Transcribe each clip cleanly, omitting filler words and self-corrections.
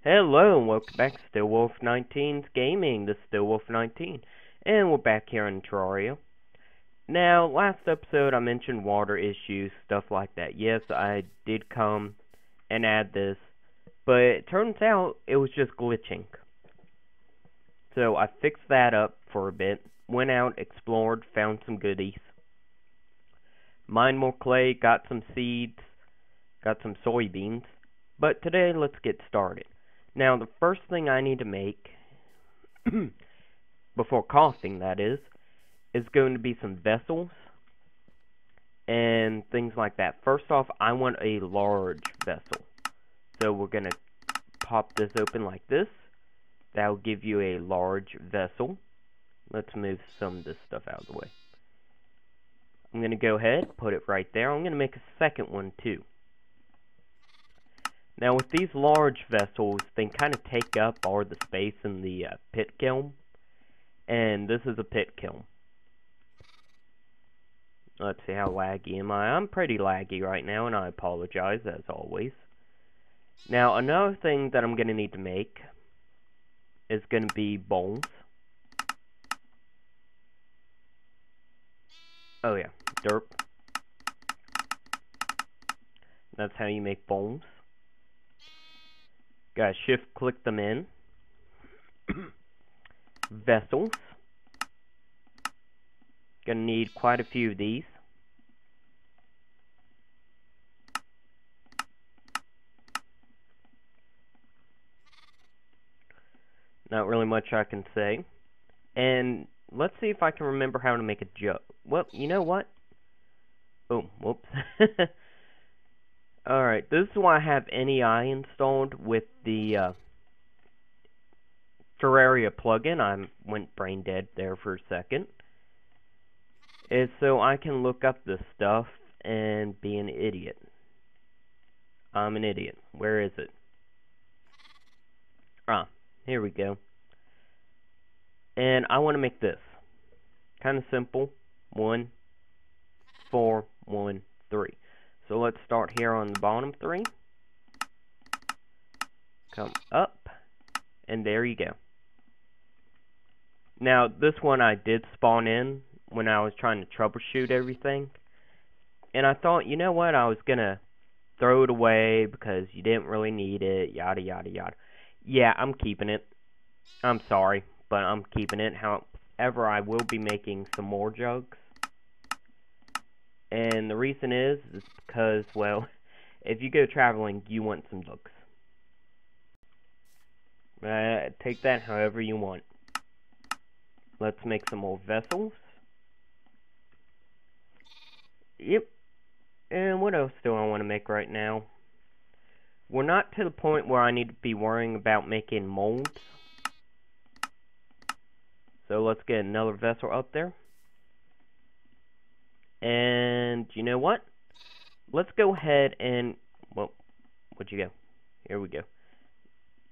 Hello and welcome back to Stillwolf19's Gaming. This is Stillwolf19, and we're back here in Terraria. Now, last episode I mentioned water issues, stuff like that. Yes, I did come and add this, but it turns out it was just glitching. So I fixed that up for a bit, went out, explored, found some goodies. Mined more clay, got some seeds, got some soybeans. But today, let's get started. Now, the first thing I need to make, before crafting that is going to be some vessels and things like that. First off, I want a large vessel. So we're going to pop this open like this. That will give you a large vessel. Let's move some of this stuff out of the way. I'm going to go ahead, put it right there. I'm going to make a second one too. Now with these large vessels, they kind of take up all the space in the pit kiln. And this is a pit kiln. Let's see, how laggy am I? I'm pretty laggy right now, and I apologize as always. Now another thing that I'm going to need to make is going to be bowls. Oh yeah, derp. That's how you make bowls. Gotta shift click them in. Vessels. Gonna need quite a few of these. Not really much I can say. And let's see if I can remember how to make a jug. Well, you know what? Oh, whoops. Alright, this is why I have NEI installed with the Terraria plugin. I went brain dead there for a second. Is so I can look up this stuff and be an idiot. I'm an idiot. Where is it? Ah, here we go. And I want to make this. Kind of simple. 1, 4, 1, 3. So let's start here on the bottom 3. Come up. And there you go. Now, this one I did spawn in when I was trying to troubleshoot everything. And I thought, you know what, I was going to throw it away because you didn't really need it, yada yada yada. Yeah, I'm keeping it. I'm sorry, but I'm keeping it. However, I will be making some more jugs. And the reason is because, well, if you go traveling, you want some jugs. Take that however you want. Let's make some more vessels. Yep. And what else do I want to make right now? We're not to the point where I need to be worrying about making molds. So let's get another vessel up there. And you know what? Let's go ahead and, well, where'd you go? Here we go.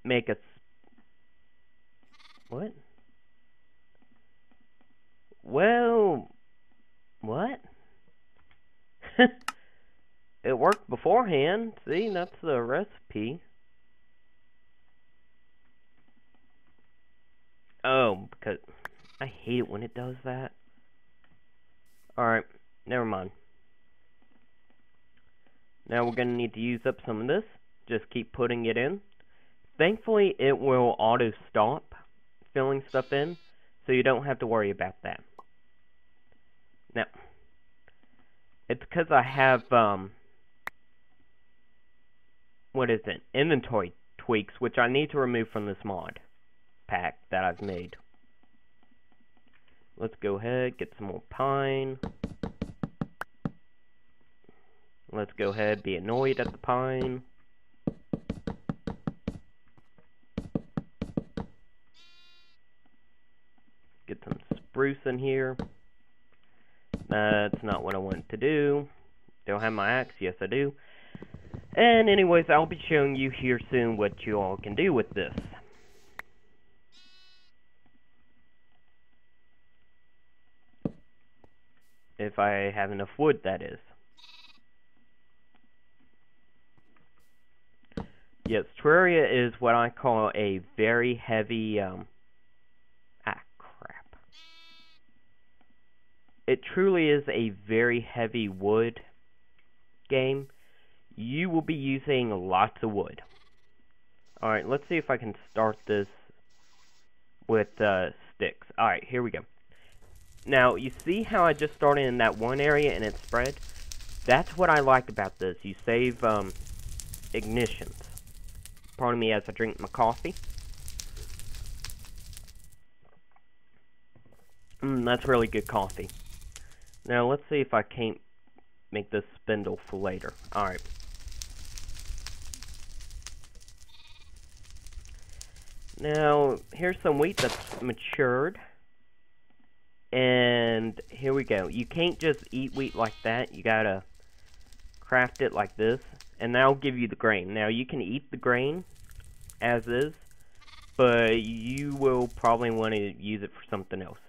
Make a, what? Well, what? It worked beforehand. See, that's the recipe. Oh, because I hate it when it does that. Alright, never mind. Now we're going to need to use up some of this. Just keep putting it in. Thankfully, it will auto-stop filling stuff in, so you don't have to worry about that. Now, it's because I have, what is it? Inventory tweaks, which I need to remove from this mod pack that I've made. Let's go ahead, get some more pine. Let's go ahead, be annoyed at the pine. Get some spruce in here. That's not what I want to do. Do I have my axe? Yes, I do. And anyways, I'll be showing you here soon what you all can do with this. If I have enough wood, that is. Yes, Terraria is what I call a very heavy, crap. It truly is a very heavy wood game. You will be using lots of wood. Alright, let's see if I can start this with sticks. Alright, here we go. Now, you see how I just started in that one area and it spread? That's what I like about this. You save ignitions. Pardon me as I drink my coffee. That's really good coffee. Now, let's see if I can't make this spindle for later. Alright. Now, here's some wheat that's matured. And here we go. You can't just eat wheat like that. You gotta craft it like this. And that'll give you the grain. Now, you can eat the grain as is, but you will probably want to use it for something else.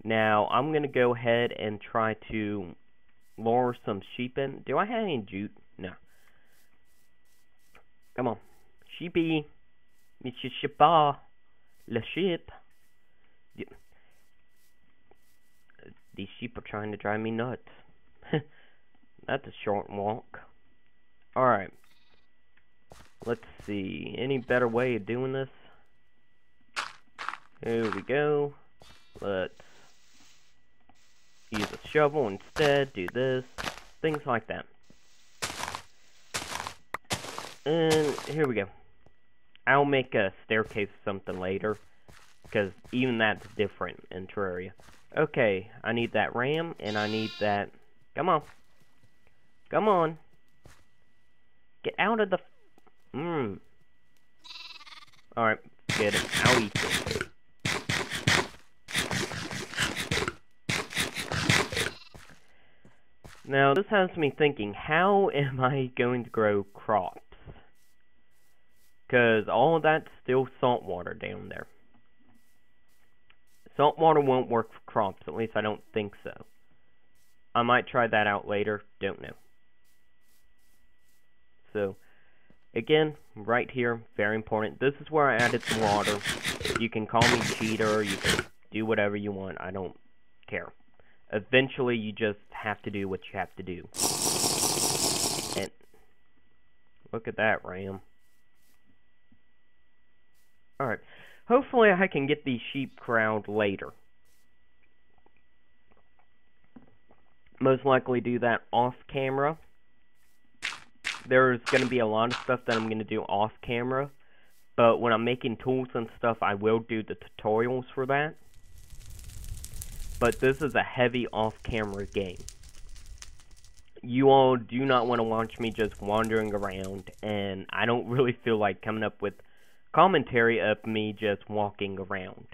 Now, I'm going to go ahead and try to lure some sheep in. Do I have any jute? No. Come on. Sheepy. Mr. Shepa. Le sheep. Yeah. These sheep are trying to drive me nuts. That's a short walk. Alright. Let's see. Any better way of doing this? Here we go. Let's use a shovel instead. Do this. Things like that. And here we go. I'll make a staircase or something later, because even that's different in Terraria. Okay, I need that ram, and I need that... Come on. Come on. Get out of the... Alright, get it. I'll eat it. Now, this has me thinking, how am I going to grow crops? Because all of that's still salt water down there. Salt water won't work for crops, at least I don't think so. I might try that out later, don't know. So, again, right here, very important. This is where I added some water. You can call me cheater, you can do whatever you want, I don't care. Eventually, you just have to do what you have to do. And, look at that, ram. Alright, hopefully I can get these sheep corralled later. Most likely do that off camera. There's going to be a lot of stuff that I'm going to do off camera, but when I'm making tools and stuff, I will do the tutorials for that. But this is a heavy off camera game. You all do not want to watch me just wandering around, and I don't really feel like coming up with commentary of me just walking around.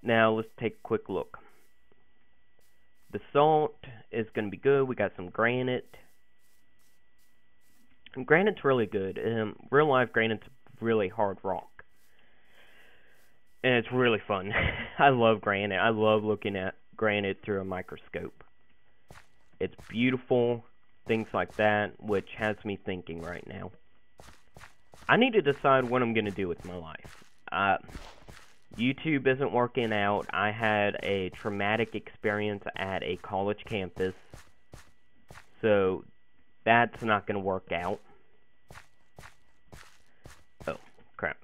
Now let's take a quick look. The salt is going to be good. We got some granite. And granite's really good. Real life granite's really hard rock. And it's really fun. I love granite. I love looking at granite through a microscope. It's beautiful. Things like that, which has me thinking right now. I need to decide what I'm going to do with my life. YouTube isn't working out. I had a traumatic experience at a college campus. So, that's not going to work out. Oh, crap.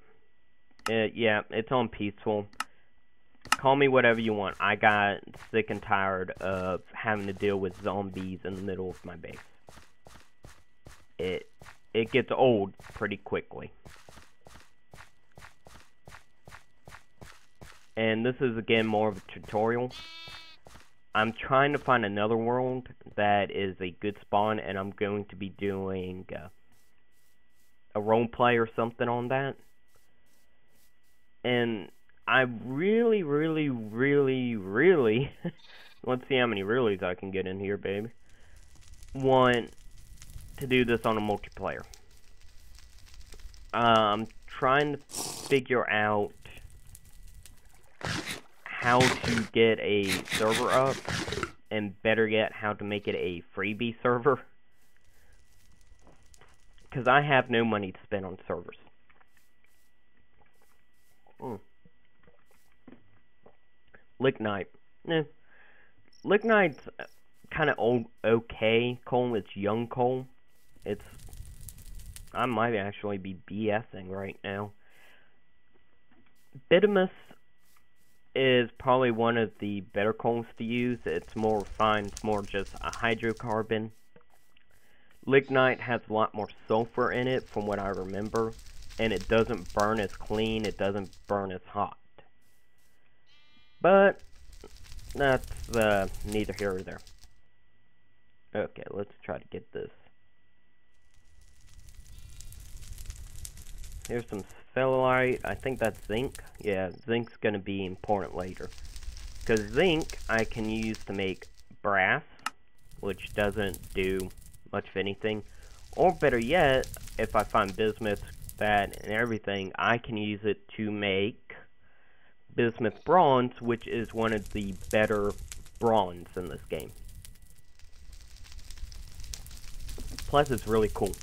Yeah, it's on peaceful. Call me whatever you want. I got sick and tired of having to deal with zombies in the middle of my base. It gets old pretty quickly. And this is again more of a tutorial. I'm trying to find another world that is a good spawn, and I'm going to be doing a roleplay or something on that. And I really, let's see how many reallys I can get in here, baby. Want to do this on a multiplayer. I'm trying to figure out how to get a server up, and better yet, how to make it a freebie server. because I have no money to spend on servers. Lignite. Lignite's kind of okay coal. It's young coal. I might actually be BSing right now. Bitumus is probably one of the better coals to use. It's more refined. It's more just a hydrocarbon. Lignite has a lot more sulfur in it from what I remember, and it doesn't burn as clean, it doesn't burn as hot. But that's neither here or there. Okay, let's try to get this. Here's some sphelerite. I think that's zinc. Yeah, zinc's gonna be important later. Because zinc I can use to make brass, which doesn't do much of anything. Or better yet, if I find bismuth, that, and everything, I can use it to make bismuth bronze, which is one of the better bronze in this game. Plus, it's really cool.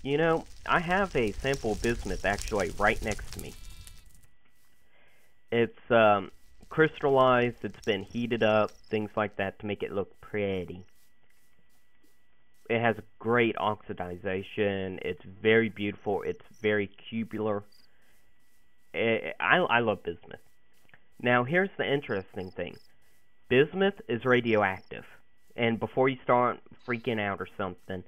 You know, I have a sample of bismuth actually right next to me. It's crystallized, it's been heated up, things like that to make it look pretty. It has great oxidization, it's very beautiful, it's very cubular. I love bismuth. Now here's the interesting thing. Bismuth is radioactive, and before you start freaking out or something,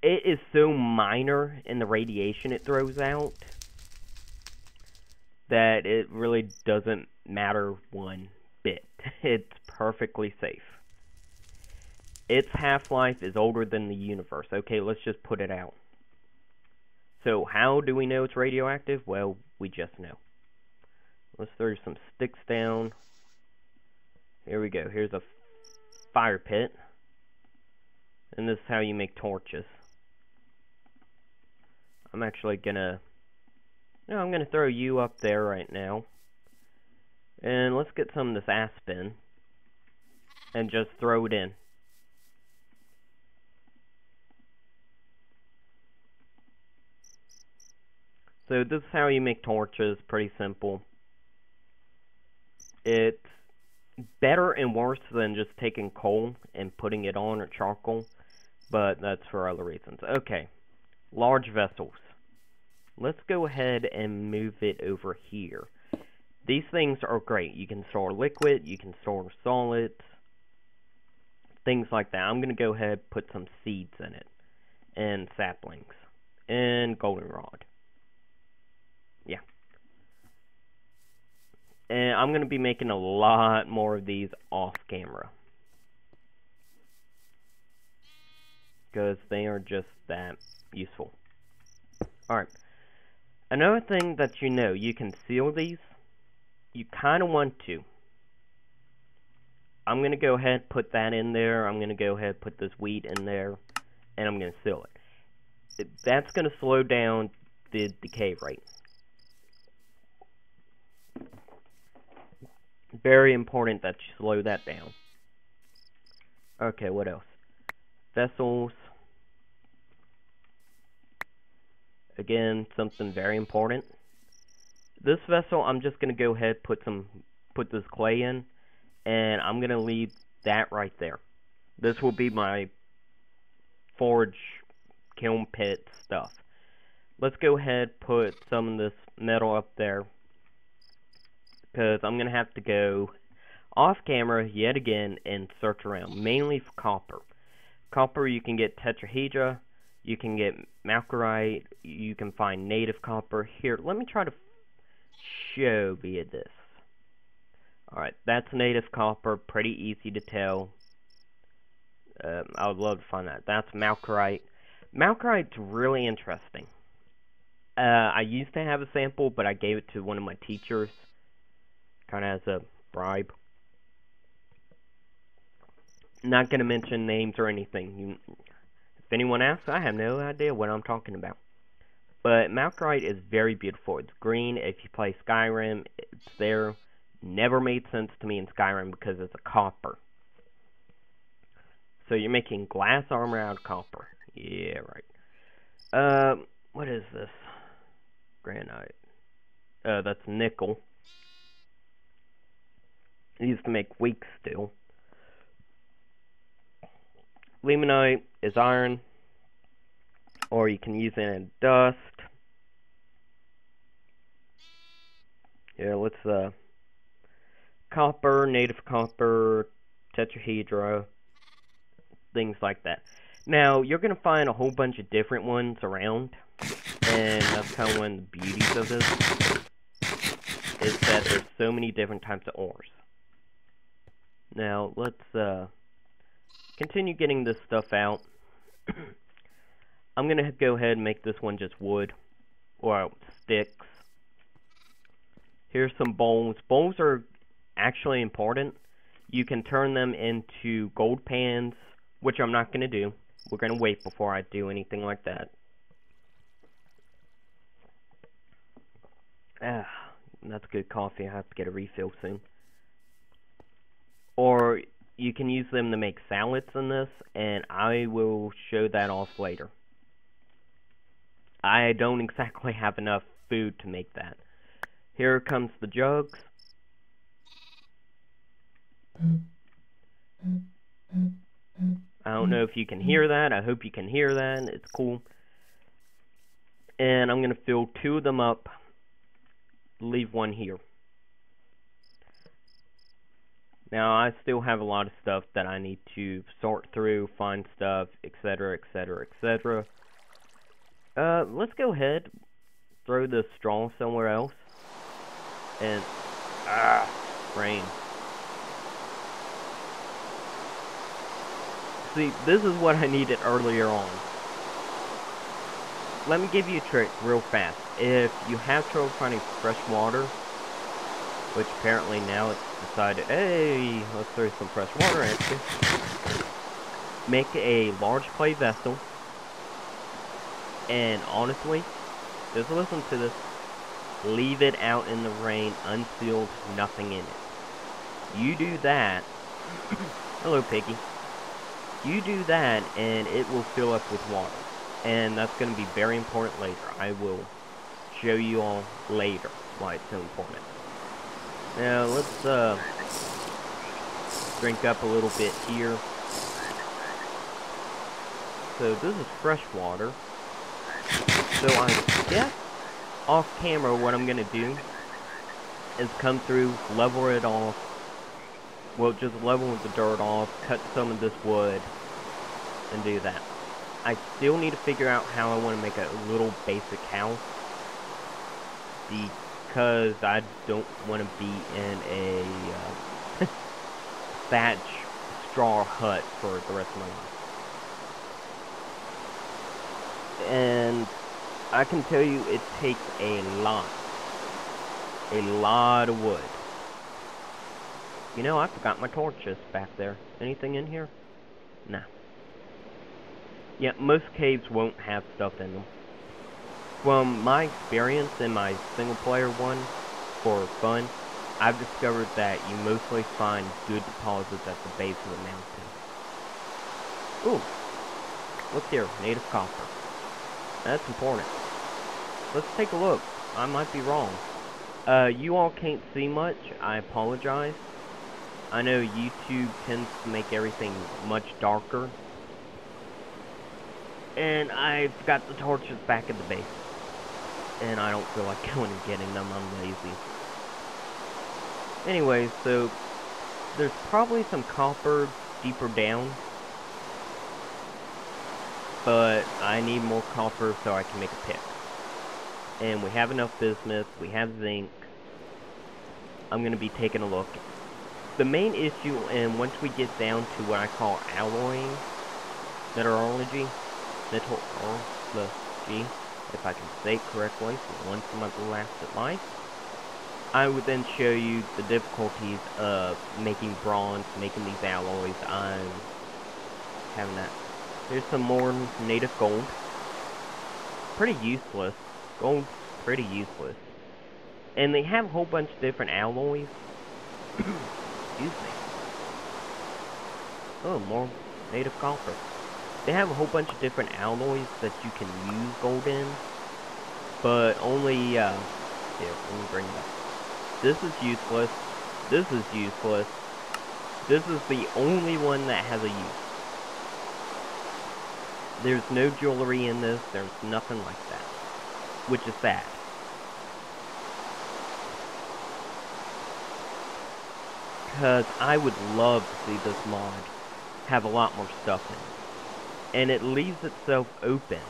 it is so minor in the radiation it throws out that it really doesn't matter one bit. It's perfectly safe. Its half-life is older than the universe. Okay, let's just put it out. So how do we know it's radioactive? Well, we just know. Let's throw some sticks down. Here we go. Here's a fire pit. And this is how you make torches. I'm actually gonna... No, I'm gonna throw you up there right now. And let's get some of this aspen. And just throw it in. So this is how you make torches, pretty simple. It's better and worse than just taking coal and putting it on, or charcoal, but that's for other reasons. Okay, large vessels. Let's go ahead and move it over here. These things are great. You can store liquid, you can store solids, things like that. I'm going to go ahead and put some seeds in it, and saplings, and goldenrod. Yeah. And I'm going to be making a lot more of these off camera, because they are just that useful. Alright. Another thing that you can seal these. You kind of want to. I'm going to go ahead and put that in there. I'm going to go ahead and put this wheat in there, and I'm going to seal it. That's going to slow down the decay rate. Very important that you slow that down. Okay, what else? Vessels. Again, something very important. This vessel, I'm just gonna go ahead put this clay in, and I'm gonna leave that right there. This will be my forge kiln pit stuff. Let's go ahead put some of this metal up there, because I'm going to have to go off camera yet again and search around, mainly for copper. Copper, you can get tetrahedra, you can get malachite, you can find native copper. Here, let me try to show you this. Alright, that's native copper, pretty easy to tell. I would love to find that. That's malachite. Malachite's really interesting. I used to have a sample, but I gave it to one of my teachers, kind of as a bribe. Not going to mention names or anything. If anyone asks, I have no idea what I'm talking about. But malachite is very beautiful. It's green. If you play Skyrim, it's there. Never made sense to me in Skyrim because it's a copper. So you're making glass armor out of copper. Yeah, right. What is this? Granite. That's nickel. Used to make weak steel. Limonite is iron, or you can use it in dust. Yeah, let's copper, native copper, tetrahedra, things like that. Now, you're going to find a whole bunch of different ones around, and that's kind of one of the beauties of this, is that there's so many different types of ores. Now, let's continue getting this stuff out. I'm going to go ahead and make this one just wood, or sticks. Here's some bowls. Bowls are actually important. You can turn them into gold pans, which I'm not going to do. We're going to wait before I do anything like that. That's good coffee. I have to get a refill soon. Or you can use them to make salads in this, and I will show that off later. I don't exactly have enough food to make that. Here comes the jugs. I don't know if you can hear that. I hope you can hear that. It's cool. And I'm going to fill 2 of them up. Leave 1 here. Now, I still have a lot of stuff that I need to sort through, find stuff, etc., etc., etc. Let's go ahead, throw the straw somewhere else, and, rain. See, this is what I needed earlier on. Let me give you a trick real fast. If you have trouble finding fresh water, which apparently now it's decided, hey, let's throw some fresh water at you. Make a large clay vessel, and honestly, just listen to this. Leave it out in the rain, unsealed, nothing in it. You do that. Hello, Piggy. You do that, and it will fill up with water. And that's going to be very important later. I will show you all later why it's so important. Now, let's drink up a little bit here. So, this is fresh water. So, I guess off camera what I'm going to do is come through, level it off. Well, just level the dirt off, cut some of this wood, and do that. I still need to figure out how I want to make a little basic house, because I don't want to be in a thatch straw hut for the rest of my life. And I can tell you it takes a lot of wood. You know, I forgot my torches back there. Anything in here? Nah. Yeah, most caves won't have stuff in them. From my experience in my single-player one, for fun, I've discovered that you mostly find good deposits at the base of the mountain. Ooh. What's here? Native copper. That's important. Let's take a look. I might be wrong. You all can't see much. I apologize. I know YouTube tends to make everything much darker. And I've got the torches back at the base. And I don't feel like going and getting them. I'm lazy. Anyway, so there's probably some copper deeper down. But I need more copper so I can make a pick. And we have enough bismuth. We have zinc. I'm going to be taking a look. The main issue, and once we get down to what I call alloying, metallurgy, if I can say it correctly, for once in my last life, I would then show you the difficulties of making bronze, making these alloys. I'm having that. Here's some more native gold. Pretty useless. Gold's pretty useless. And they have a whole bunch of different alloys. Excuse me. Oh, more native copper. They have a whole bunch of different alloys that you can use gold in, but only, here, let me bring that. This is useless. This is useless. This is the only one that has a use. There's no jewelry in this. There's nothing like that, which is sad. Because I would love to see this mod have a lot more stuff in it. And it leaves itself open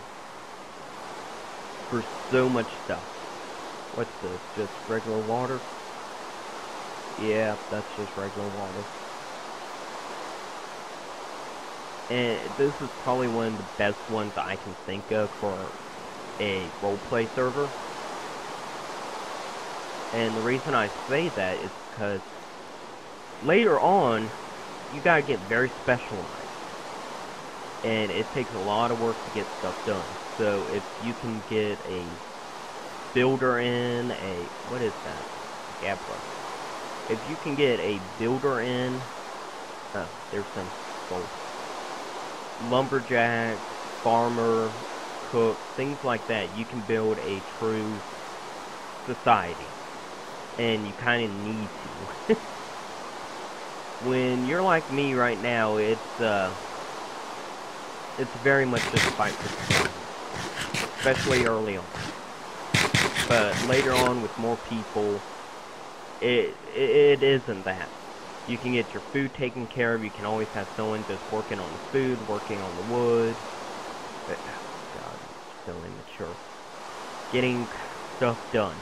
for so much stuff. What's this? Just regular water? Yeah, that's just regular water. And this is probably one of the best ones I can think of for a roleplay server. And the reason I say that is because later on, you gotta get very specialized. And it takes a lot of work to get stuff done. So if you can get a builder in, what is that? Gabler. If you can get a builder in, there's some gold. Lumberjack, farmer, cook, things like that, you can build a true society. And you kind of need to. When you're like me right now, it's very much just a fight for survival, especially early on. But later on, with more people, it isn't that. You can get your food taken care of. You can always have someone just working on the food, working on the wood. But, oh God, I'm still immature. Getting stuff done,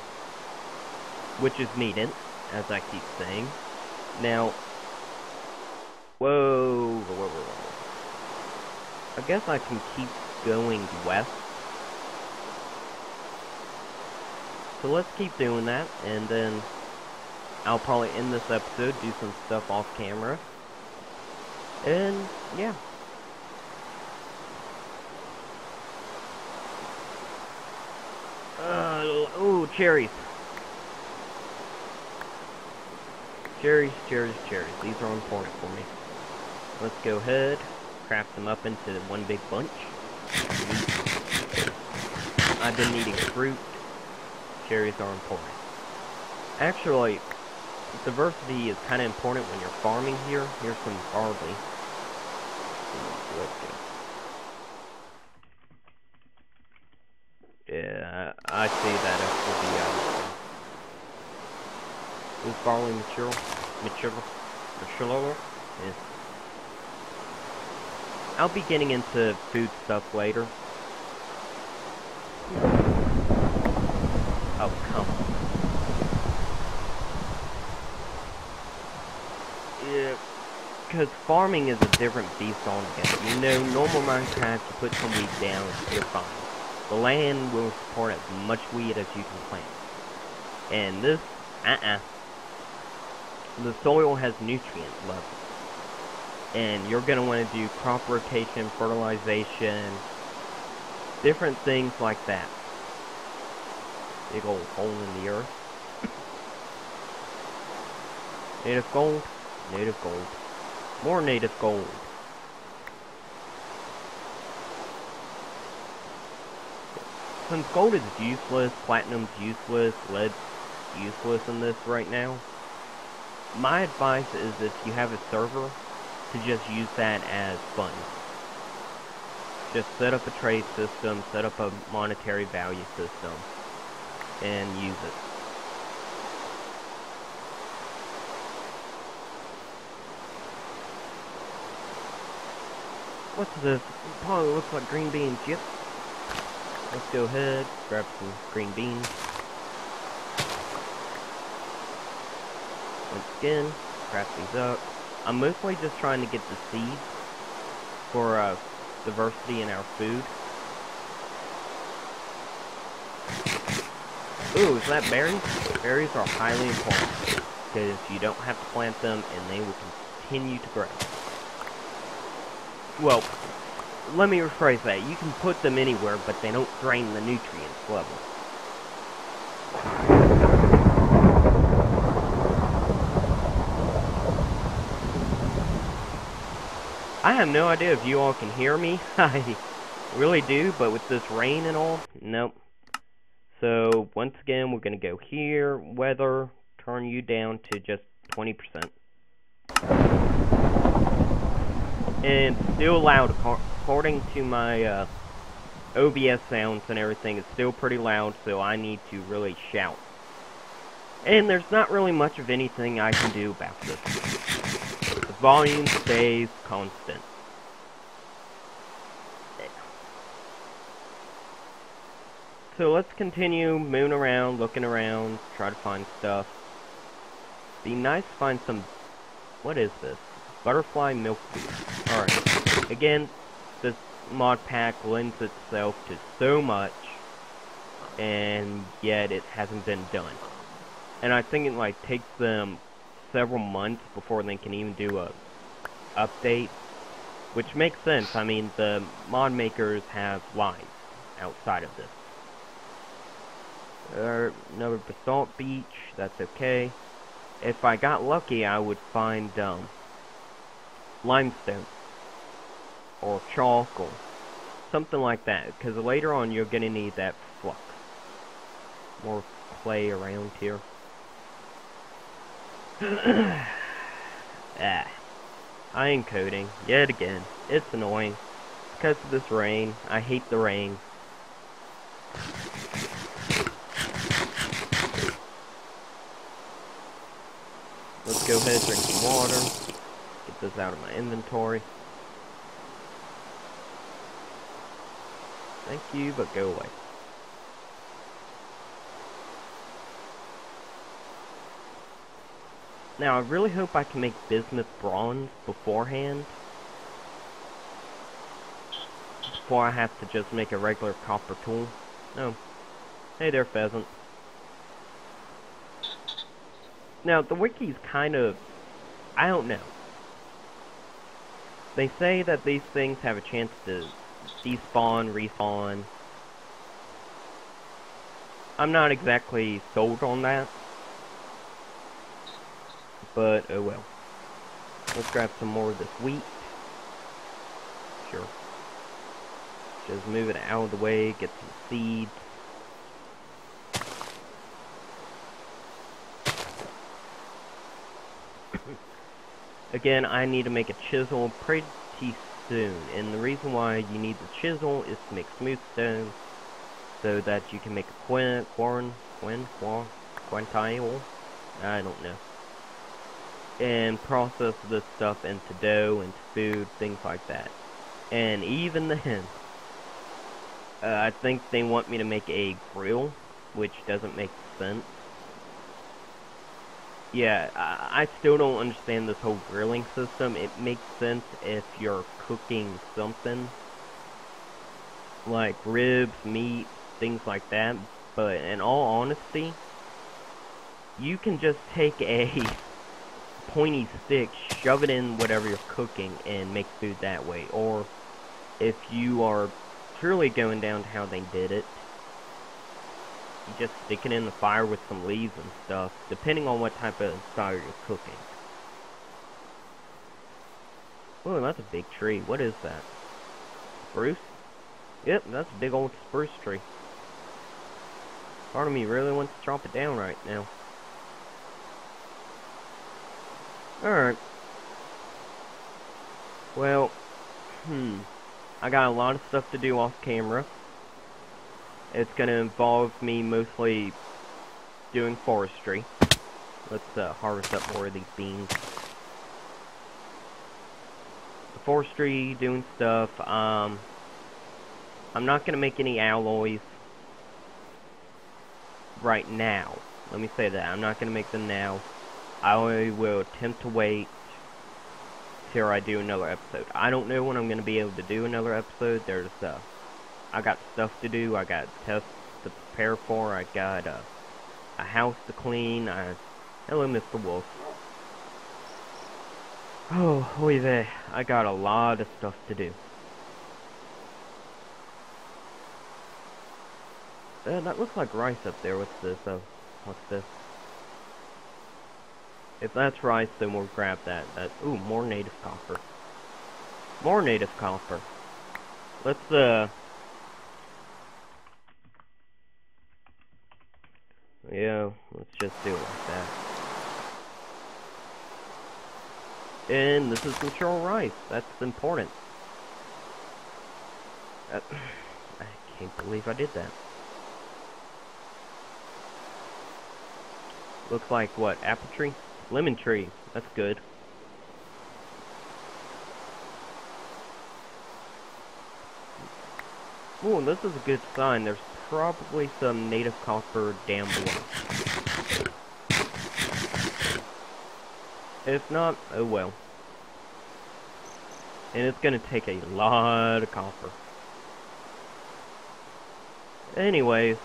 which is needed, as I keep saying. Now, whoa. I guess I can keep going west. So let's keep doing that, and then I'll probably end this episode, do some stuff off camera. And, yeah. Oh, cherries. Cherries. These are important for me. Let's go ahead, craft them up into one big bunch. I've been eating fruit. Cherries are important. Actually, diversity is kind of important when you're farming here. Here's some barley. Yeah, I see that it will be, is barley mature? Yeah. I'll be getting into food stuff later. Oh, come on. Yeah, because farming is a different beast altogether. You know, normal Minecraft, you put some weed down, you're fine. The land will support as much weed as you can plant. And this, the soil has nutrient levels. And you're going to want to do crop rotation, fertilization, different things like that. Big old hole in the earth. Native gold, native gold. More native gold. Since gold is useless, platinum's useless, lead's useless in this right now, my advice is if you have a server, to just use that as funds. Just set up a trade system, set up a monetary value system, and use it. What's this? It probably looks like green beans. Yep. Let's go ahead, grab some green beans. Once again, craft these up. I'm mostly just trying to get the seeds for diversity in our food. Ooh, is that berries? Berries are highly important because you don't have to plant them and they will continue to grow. Well, let me rephrase that. You can put them anywhere, but they don't drain the nutrients level. I have no idea if you all can hear me. I really do, but with this rain and all, nope. So, once again, we're going to go here, weather, turn you down to just 20%. And still loud, according to my OBS sounds and everything, it's still pretty loud, so I need to really shout. And there's not really much of anything I can do about this. The volume stays constant. So let's continue mooning around, looking around, try to find stuff. Be nice to find some... What is this? Butterfly milkweed. Alright. Again, this mod pack lends itself to so much, and yet it hasn't been done. And I think it like takes them several months before they can even do a update, which makes sense. I mean, the mod makers have lives outside of this. Another basalt beach, that's okay. If I got lucky, I would find limestone or chalk or something like that, because later on you're gonna need that flux. More clay around here. I am coding yet again. It's annoying because of this rain. I hate the rain. Let's go ahead and drink some water. Get this out of my inventory. Thank you, but go away. Now, I really hope I can make bismuth bronze beforehand. Before I have to just make a regular copper tool. No. Hey there, pheasant. Now, the wiki's kind of... I don't know. They say that these things have a chance to despawn, respawn. I'm not exactly sold on that. But, oh well. Let's grab some more of this wheat. Sure. Just move it out of the way, get some seeds. Again, I need to make a chisel pretty soon. And the reason why you need the chisel is to make smooth stone. So that you can make a quintile. I don't know. And process this stuff into dough, into food, things like that. And even then, I think they want me to make a grill, which doesn't make sense. Yeah, I still don't understand this whole grilling system. It makes sense if you're cooking something, like ribs, meat, things like that. But in all honesty, you can just take a pointy stick, shove it in whatever you're cooking, and make food that way. Or if you are truly going down to how they did it, you just stick it in the fire with some leaves and stuff, depending on what type of style you're cooking. Oh, that's a big tree. What is that? Spruce? Yep, that's a big old spruce tree. Part of me really wants to chop it down right now. Alright. Well, I got a lot of stuff to do off camera. It's going to involve me mostly doing forestry. Let's harvest up more of these beans. Forestry, doing stuff. I'm not going to make any alloys right now. Let me say that. I'm not going to make them now. I will attempt to wait till I do another episode. I don't know when I'm going to be able to do another episode. There's I got stuff to do. I got tests to prepare for. I got a house to clean. Hello, Mr. Wolf. Oh, oy vey. I got a lot of stuff to do. That looks like rice up there. What's this? Oh, what's this? If that's rice, then we'll grab that. Ooh, more native copper. More native copper. Let's, yeah, let's just do it like that. And this is mature rice. That's important. I can't believe I did that. Looks like what? Apple tree? Lemon tree. That's good. Ooh, this is a good sign. There's probably some native copper down below. If not, oh well. And it's gonna take a lot of copper. Anyways,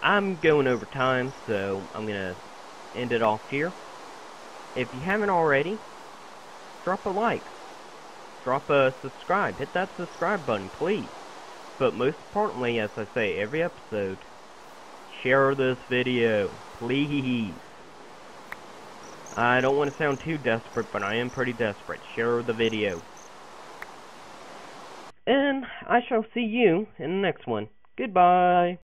I'm going over time, so I'm gonna end it off here. If you haven't already, drop a like. Drop a subscribe. Hit that subscribe button, please. But most importantly, as I say every episode, share this video, please. I don't want to sound too desperate, but I am pretty desperate. Share the video. And I shall see you in the next one. Goodbye.